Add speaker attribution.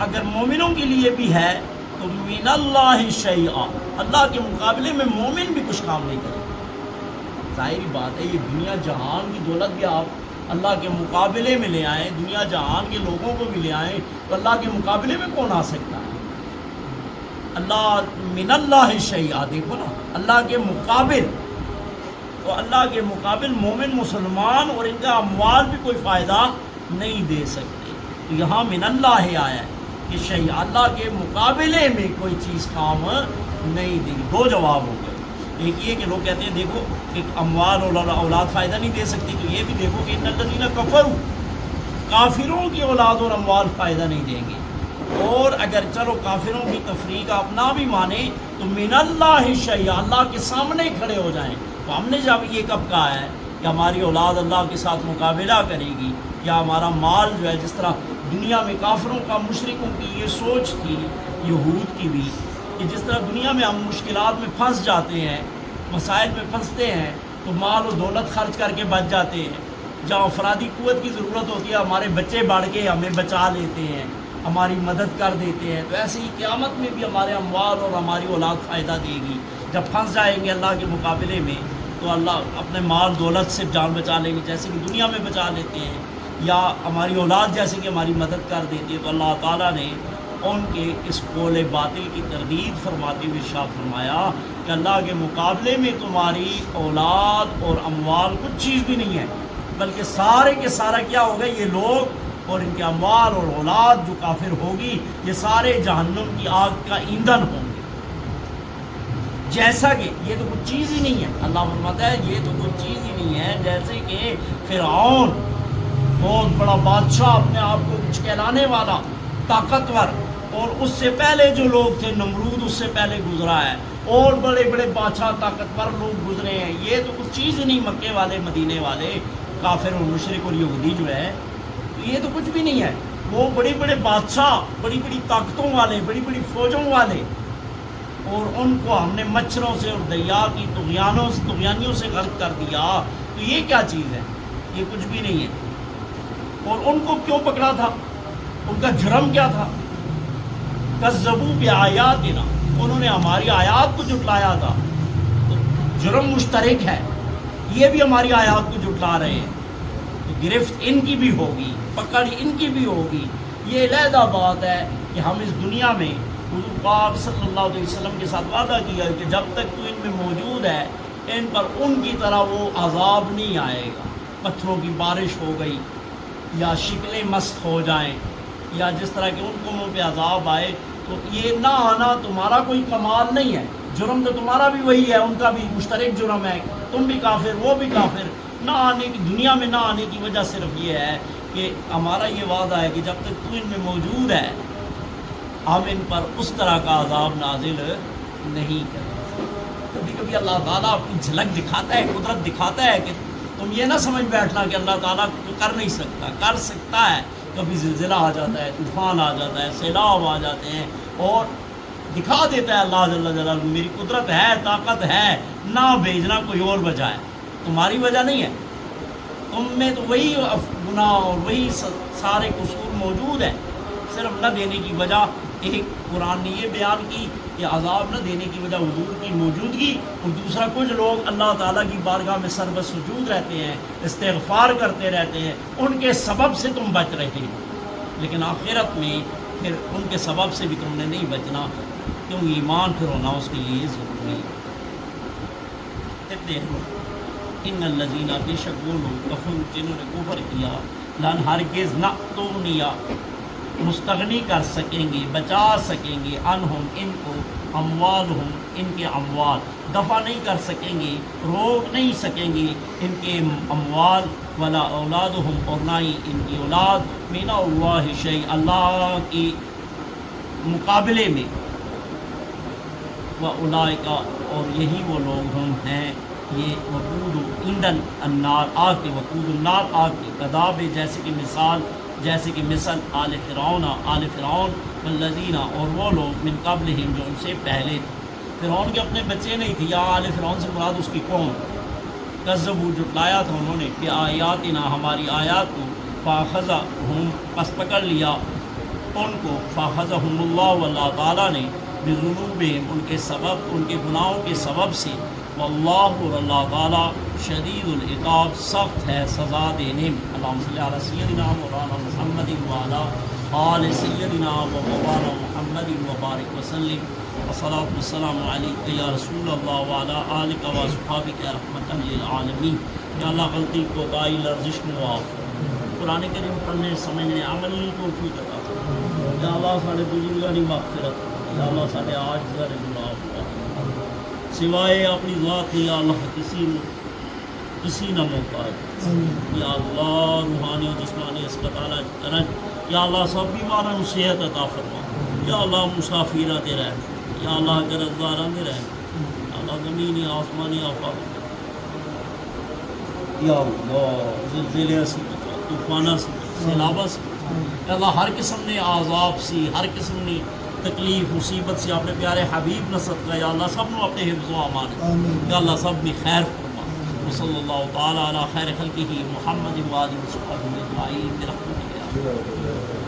Speaker 1: اگر مومنوں کے لیے بھی ہے تو من اللہ شیئا، اللہ کے مقابلے میں مومن بھی کچھ کام نہیں کرے. ظاہری بات ہے، یہ دنیا جہان کی دولت بھی آپ اللہ کے مقابلے میں لے آئیں، دنیا جہان کے لوگوں کو بھی لے آئیں، تو اللہ کے مقابلے میں کون آ سکتا ہے؟ اللہ من اللہ شیئا، دیکھو نا، اللہ کے مقابل، تو اللہ کے مقابل مومن مسلمان اور ان کا اموال بھی کوئی فائدہ نہیں دے سکتے. تو یہاں من اللہ آیا ہے کہ شیئا، اللہ کے مقابلے میں کوئی چیز کام نہیں دے گی. دو جواب ہو گئے. ایک یہ کہ لوگ کہتے ہیں دیکھو کہ اموال اور اولاد فائدہ نہیں دے سکتی، تو یہ بھی دیکھو کہ ان الذین کفروا، کافروں کی اولاد اور اموال فائدہ نہیں دیں گے. اور اگر چلو کافروں کی تفریق آپ نہ بھی مانیں تو من اللہ شیئا، اللہ کے سامنے کھڑے ہو جائیں. تو ہم نے جب یہ کب کہا ہے کہ ہماری اولاد اللہ کے ساتھ مقابلہ کرے گی، یا ہمارا مال جو ہے، جس طرح دنیا میں کافروں کا، مشرکوں کی یہ سوچ تھی، یہود کی بھی، کہ جس طرح دنیا میں ہم مشکلات میں پھنس جاتے ہیں، مسائل میں پھنستے ہیں، تو مال و دولت خرچ کر کے بچ جاتے ہیں. جہاں افرادی قوت کی ضرورت ہوتی ہے، ہمارے بچے بڑھ کے ہمیں بچا لیتے ہیں، ہماری مدد کر دیتے ہیں. تو ایسے ہی قیامت میں بھی ہمارے اموال اور ہماری اولاد فائدہ دے گی. جب پھنس جائیں گے اللہ کے مقابلے میں تو اللہ اپنے مال دولت سے جان بچا لیں گے، جیسے کہ دنیا میں بچا لیتے ہیں، یا ہماری اولاد جیسے کہ ہماری مدد کر دیتی ہے. تو اللہ تعالیٰ نے ان کے اس قول باطل کی تردید فرماتے ہوئے ارشاد فرمایا کہ اللہ کے مقابلے میں تمہاری اولاد اور اموال کچھ چیز بھی نہیں ہے، بلکہ سارے کے سارا کیا ہوگا، یہ لوگ اور ان کے اموال اور اولاد جو کافر ہوگی، یہ سارے جہنم کی آگ کا ایندھن ہوں گے. جیسا کہ یہ تو کچھ چیز ہی نہیں ہے، اللہ فرماتا ہے یہ تو کچھ چیز ہی نہیں ہے، جیسے کہ فرعون بہت بڑا بادشاہ، اپنے آپ کو کچھ کہلانے والا، طاقتور، اور اس سے پہلے جو لوگ تھے، نمرود اس سے پہلے گزرا ہے، اور بڑے بڑے بادشاہ طاقتور لوگ گزرے ہیں. یہ تو کچھ چیز ہی نہیں، مکے والے، مدینے والے، کافر اور مشرک اور یہودی جو ہے، یہ تو کچھ بھی نہیں ہے. وہ بڑے بڑے بادشاہ، بڑی بڑی طاقتوں والے، بڑی بڑی فوجوں والے، اور ان کو ہم نے مچھروں سے اور دریا کی طغیانیوں سے غرق کر دیا. تو یہ کیا چیز ہے؟ یہ کچھ بھی نہیں ہے. اور ان کو کیوں پکڑا تھا؟ ان کا جرم کیا تھا؟ کذبوا بآیاتنا، انہوں نے ہماری آیات کو جھٹلایا تھا. تو جرم مشترک ہے، یہ بھی ہماری آیات کو جھٹلا رہے ہیں، تو گرفت ان کی بھی ہوگی، پکڑ ان کی بھی ہوگی. یہ علیحدہ بات ہے کہ ہم اس دنیا میں حضور پاک صلی اللہ علیہ وسلم کے ساتھ وعدہ کیا کہ جب تک تو ان میں موجود ہے، ان پر ان کی طرح وہ عذاب نہیں آئے گا. پتھروں کی بارش ہو گئی، یا شکلیں مست ہو جائیں، یا جس طرح کہ ان قوموں پہ عذاب آئے، تو یہ نہ آنا تمہارا کوئی کمال نہیں ہے. جرم تو تمہارا بھی وہی ہے، ان کا بھی مشترک جرم ہے، تم بھی کافر، وہ بھی کافر. نہ آنے کی، دنیا میں نہ آنے کی وجہ صرف یہ ہے کہ ہمارا یہ وعدہ ہے کہ جب تک تو ان میں موجود ہے، ہم ان پر اس طرح کا عذاب نازل نہیں کریں. کبھی کبھی اللہ تعالیٰ اپنی جھلک دکھاتا ہے، قدرت دکھاتا ہے، کہ تم یہ نہ سمجھ بیٹھنا کہ اللہ تعالیٰ کر نہیں سکتا. کر سکتا ہے. کبھی زلزلہ آ جاتا ہے، طوفان آ جاتا ہے، سیلاب آ جاتے ہیں، اور دکھا دیتا ہے اللہ جل جلالہ میری قدرت ہے، طاقت ہے، نہ بھیجنا کوئی اور وجہ ہے، تمہاری وجہ نہیں ہے. تم میں تو وہی گناہ اور وہی سارے قصور موجود ہیں، صرف نہ دینے کی وجہ ایک قرآن نے یہ بیان کی کہ عذاب نہ دینے کی وجہ حضور کی موجودگی، اور دوسرا کچھ لوگ اللہ تعالیٰ کی بارگاہ میں سر بسجود رہتے ہیں، استغفار کرتے رہتے ہیں، ان کے سبب سے تم بچ رہے ہو. لیکن آخرت میں پھر ان کے سبب سے بھی تم نے نہیں بچنا، کیوں؟ ایمان پھر ہونا اس کے لیے ضروری ہے. دیکھو ان الذین، بے شک وہ لوگ، کفروا، جنہوں نے کفر کیا، لن ہرگز نہ تغنیا، مستغنی کر سکیں گے، بچا سکیں گے، عنہم، ان کو، اموالہم، ان کے اموال، دفع نہیں کر سکیں گے، روک نہیں سکیں گے ان کے اموال، ولا اولادہم، اور نہ ہی ان کی اولاد، من اللہ شیء، اللہ کی مقابلے میں. وَأُولَٰئِکَ، اور یہی وہ لوگ ہیں، یہ وقود ایندھن النار، آگ کے، وقود النار، آگ کے، کذاب، جیسے کہ مثال، جیسے کہ مثل آل فرعون، آل فرعون، والذین، اور وہ لوگ، من قبلہم، جو ان سے پہلے تھے. فرعون کے اپنے بچے نہیں تھے، یا آل فرعون سے مراد اس کی قوم. کذبوا، جھٹلایا تھا انہوں نے، بآیاتنا، ہماری آیات کو، فاخذہم، پس پکڑ لیا ان کو فاخذہم اللہ، اللہ تعالیٰ نے بذنوبہم ان کے سبب، ان کے گناہوں کے سبب سے، واللہ اور اللہ تعالیٰ شدید العقاب سخت ہے سزا دینے میں۔ اللہم صلی علی سیدنا مولانا محمد وعلی آل سیدنا و مولانا محمد وبارک وسلم، والصلاۃ والسلام علیک یا رسول اللہ وعلی آلک و اصحابک رحمۃ للعالمین۔ یا اللہ غلطی کو دائی لرزش معاف، قرآن کریم پڑھنے سمجھنے عمل کو توفیق عطا فرما۔ یا اللہ سارے بزرگان کی مغفرت، یا اللہ سارے آج سارے گناہ سوائے اپنی ذات یا اللہ کسی نہ محتاج۔ یا اللہ روحانی و جسمانی اسپتال کرن، یا اللہ سب بیماراں نوں صحت عطا فرما۔ یا اللہ مسافراں تے رہ، یا اللہ قرضداراں تے رہ، یا اللہ زمینی آسمانی آفات، یا اللہ زلزلے سے، طوفانہ سے، سیلابہ سے، یا اللہ ہر قسم نے عذاب سی، ہر قسم نے تکلیف مصیبت سے اپنے پیارے حبیب نے صدقہ، یا اللہ سب نو اپنے حفظ و امان، یا اللہ سب میں خیر فرما۔ وصلی اللہ تعالیٰ علی خیر خلقہ محمد و آلہ و صحبہ اجمعین برحمتک یا اللہ۔